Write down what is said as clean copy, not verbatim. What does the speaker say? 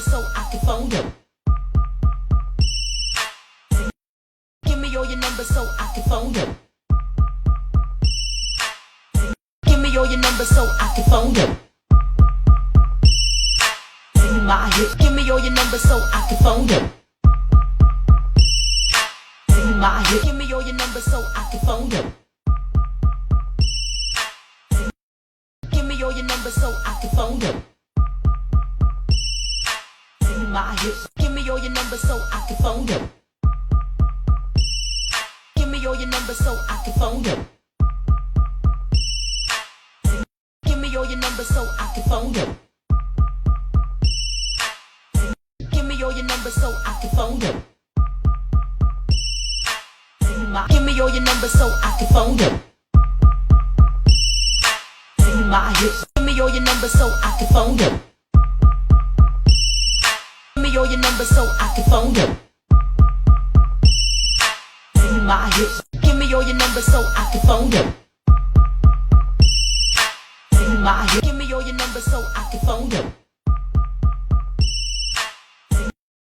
so I can phone you. Give me all your numbers so I can phone you. Give me all your numbers so I can phone you. My hit. Give me all your numbers so I can phone you. My hit. Give me all your numbers so I can phone you. Give me all your numbers so I can phone you. My hit. Give me all your numbers so I can phone you. Give me all your numbers so I can phone you. Give me all your numbers so I can phone you. Give me all your numbers so I can phone you. Give me all your numbers so I can phone you. My hit. Give me all your numbers so I can phone you. Give me all your numbers so I can phone you. My hit. Give me all your numbers so I can phone you. My hit. Give me all your numbers so I can phone you.